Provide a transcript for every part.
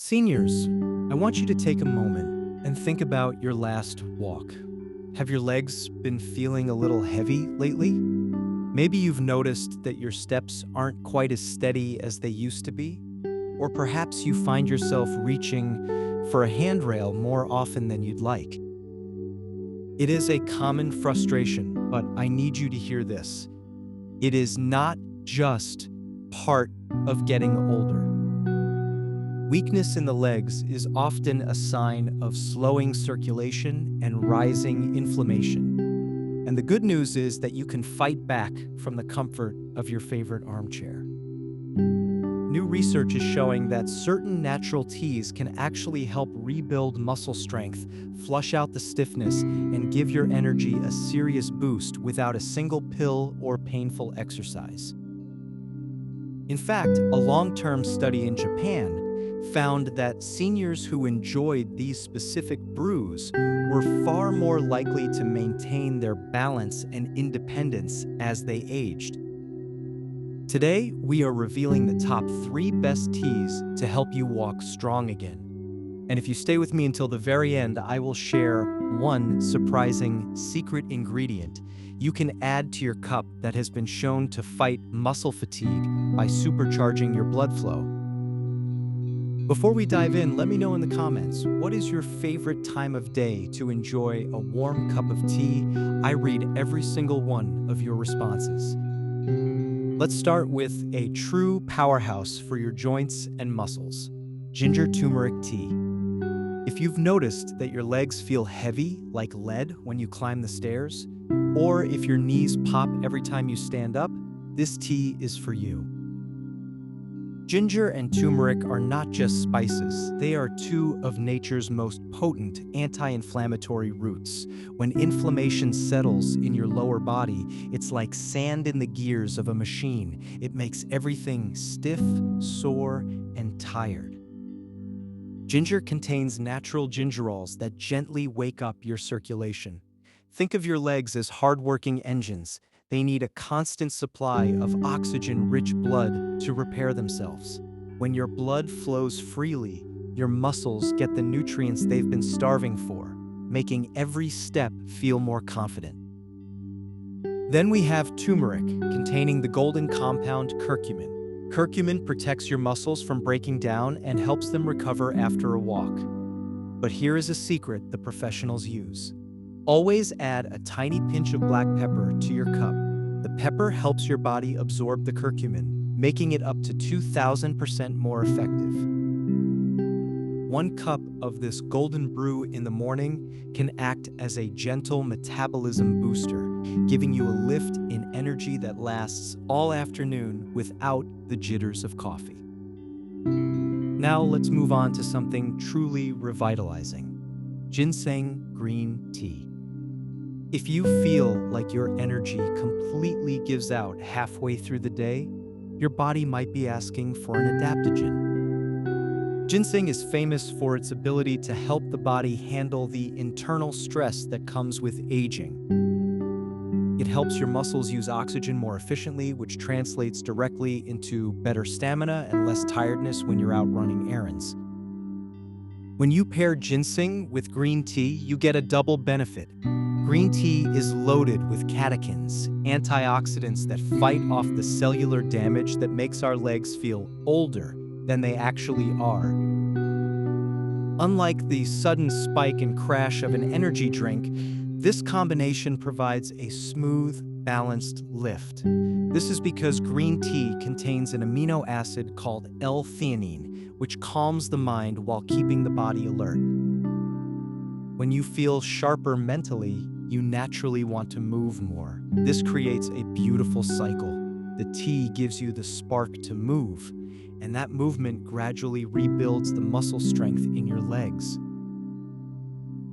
Seniors, I want you to take a moment and think about your last walk. Have your legs been feeling a little heavy lately? Maybe you've noticed that your steps aren't quite as steady as they used to be. Or perhaps you find yourself reaching for a handrail more often than you'd like. It is a common frustration, but I need you to hear this. It is not just part of getting older. Weakness in the legs is often a sign of slowing circulation and rising inflammation. And the good news is that you can fight back from the comfort of your favorite armchair. New research is showing that certain natural teas can actually help rebuild muscle strength, flush out the stiffness, and give your energy a serious boost without a single pill or painful exercise. In fact, a long-term study in Japan found that seniors who enjoyed these specific brews were far more likely to maintain their balance and independence as they aged. Today, we are revealing the top 3 best teas to help you walk strong again. And if you stay with me until the very end, I will share one surprising secret ingredient you can add to your cup that has been shown to fight muscle fatigue by supercharging your blood flow. Before we dive in, let me know in the comments, what is your favorite time of day to enjoy a warm cup of tea? I read every single one of your responses. Let's start with a true powerhouse for your joints and muscles, ginger turmeric tea. If you've noticed that your legs feel heavy like lead when you climb the stairs, or if your knees pop every time you stand up, this tea is for you. Ginger and turmeric are not just spices, they are two of nature's most potent anti-inflammatory roots. When inflammation settles in your lower body, it's like sand in the gears of a machine. It makes everything stiff, sore, and tired. Ginger contains natural gingerols that gently wake up your circulation. Think of your legs as hard-working engines. They need a constant supply of oxygen-rich blood to repair themselves. When your blood flows freely, your muscles get the nutrients they've been starving for, making every step feel more confident. Then we have turmeric, containing the golden compound curcumin. Curcumin protects your muscles from breaking down and helps them recover after a walk. But here is a secret the professionals use. Always add a tiny pinch of black pepper to your cup. The pepper helps your body absorb the curcumin, making it up to 2,000% more effective. 1 cup of this golden brew in the morning can act as a gentle metabolism booster, giving you a lift in energy that lasts all afternoon without the jitters of coffee. Now let's move on to something truly revitalizing: ginseng green tea. If you feel like your energy completely gives out halfway through the day, your body might be asking for an adaptogen. Ginseng is famous for its ability to help the body handle the internal stress that comes with aging. It helps your muscles use oxygen more efficiently, which translates directly into better stamina and less tiredness when you're out running errands. When you pair ginseng with green tea, you get a double benefit. Green tea is loaded with catechins, antioxidants that fight off the cellular damage that makes our legs feel older than they actually are. Unlike the sudden spike and crash of an energy drink, this combination provides a smooth, balanced lift. This is because green tea contains an amino acid called L-theanine, which calms the mind while keeping the body alert. When you feel sharper mentally, you naturally want to move more. This creates a beautiful cycle. The tea gives you the spark to move, and that movement gradually rebuilds the muscle strength in your legs.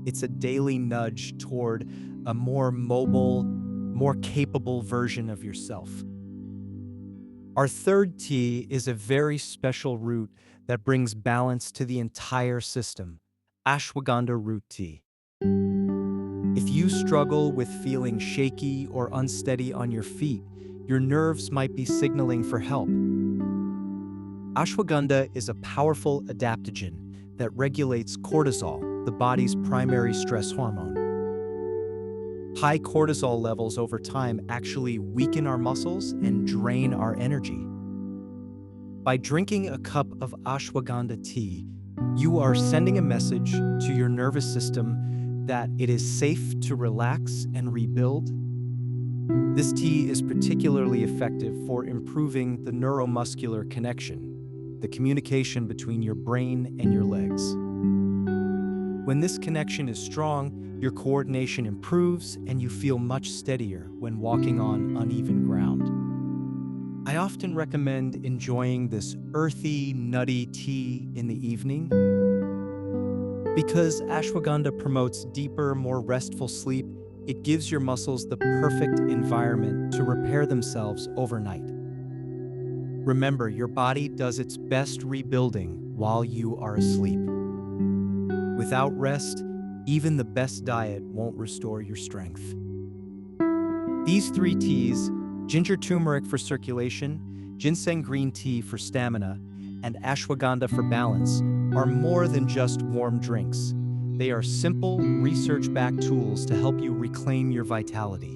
It's a daily nudge toward a more mobile, more capable version of yourself. Our third tea is a very special root that brings balance to the entire system: ashwagandha root tea. If you struggle with feeling shaky or unsteady on your feet, your nerves might be signaling for help. Ashwagandha is a powerful adaptogen that regulates cortisol, the body's primary stress hormone. High cortisol levels over time actually weaken our muscles and drain our energy. By drinking a cup of ashwagandha tea, you are sending a message to your nervous system that it is safe to relax and rebuild. This tea is particularly effective for improving the neuromuscular connection, the communication between your brain and your legs. When this connection is strong, your coordination improves and you feel much steadier when walking on uneven ground. I often recommend enjoying this earthy, nutty tea in the evening because ashwagandha promotes deeper, more restful sleep. It gives your muscles the perfect environment to repair themselves overnight. Remember, your body does its best rebuilding while you are asleep. Without rest, even the best diet won't restore your strength. These three teas, ginger turmeric for circulation, ginseng green tea for stamina, and ashwagandha for balance, are more than just warm drinks. They are simple, research-backed tools to help you reclaim your vitality.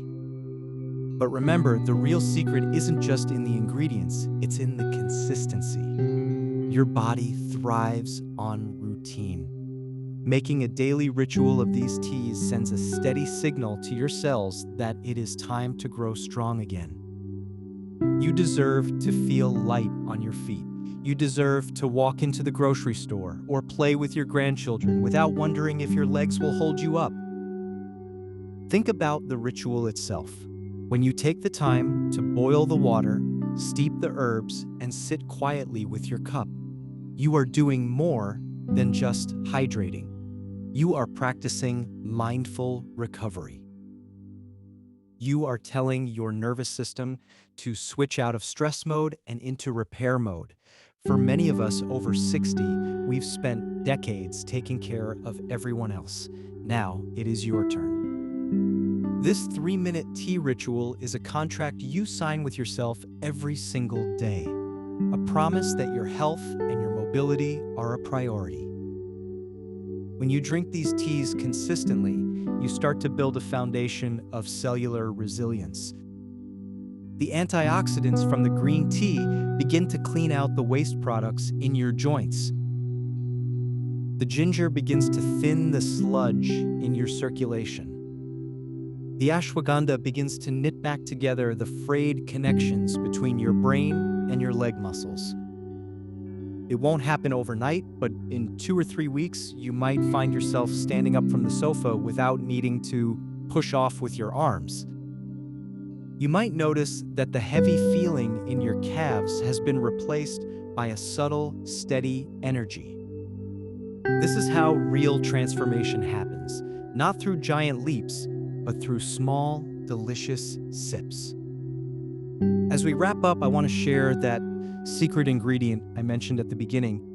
But remember, the real secret isn't just in the ingredients, it's in the consistency. Your body thrives on routine. Making a daily ritual of these teas sends a steady signal to your cells that it is time to grow strong again. You deserve to feel light on your feet. You deserve to walk into the grocery store or play with your grandchildren without wondering if your legs will hold you up. Think about the ritual itself. When you take the time to boil the water, steep the herbs, and sit quietly with your cup, you are doing more than just hydrating. You are practicing mindful recovery. You are telling your nervous system to switch out of stress mode and into repair mode. For many of us over 60, we've spent decades taking care of everyone else. Now it is your turn. This 3-minute tea ritual is a contract you sign with yourself every single day. A promise that your health and your mobility are a priority. When you drink these teas consistently, you start to build a foundation of cellular resilience. The antioxidants from the green tea begin to clean out the waste products in your joints. The ginger begins to thin the sludge in your circulation. The ashwagandha begins to knit back together the frayed connections between your brain and your leg muscles. It won't happen overnight, but in 2 or 3 weeks, you might find yourself standing up from the sofa without needing to push off with your arms. You might notice that the heavy feeling in your calves has been replaced by a subtle, steady energy. This is how real transformation happens, not through giant leaps, but through small, delicious sips. As we wrap up, I want to share that secret ingredient I mentioned at the beginning.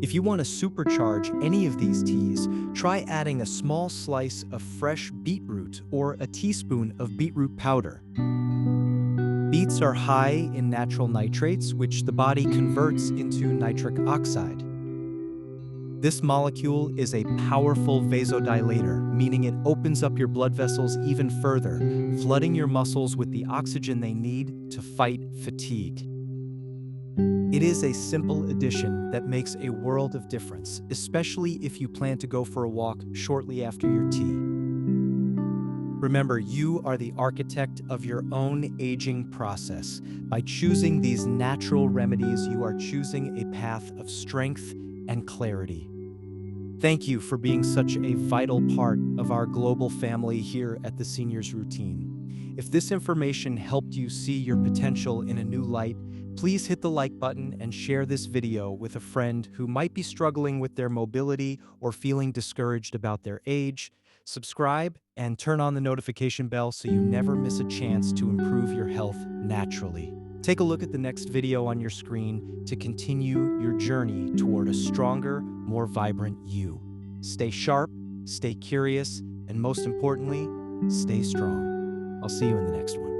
If you want to supercharge any of these teas, try adding a small slice of fresh beetroot or a teaspoon of beetroot powder. Beets are high in natural nitrates, which the body converts into nitric oxide. This molecule is a powerful vasodilator, meaning it opens up your blood vessels even further, flooding your muscles with the oxygen they need to fight fatigue. It is a simple addition that makes a world of difference, especially if you plan to go for a walk shortly after your tea. Remember, you are the architect of your own aging process. By choosing these natural remedies, you are choosing a path of strength and clarity. Thank you for being such a vital part of our global family here at the Seniors Routine. If this information helped you see your potential in a new light, please hit the like button and share this video with a friend who might be struggling with their mobility or feeling discouraged about their age. Subscribe and turn on the notification bell so you never miss a chance to improve your health naturally. Take a look at the next video on your screen to continue your journey toward a stronger, more vibrant you. Stay sharp, stay curious, and most importantly, stay strong. I'll see you in the next one.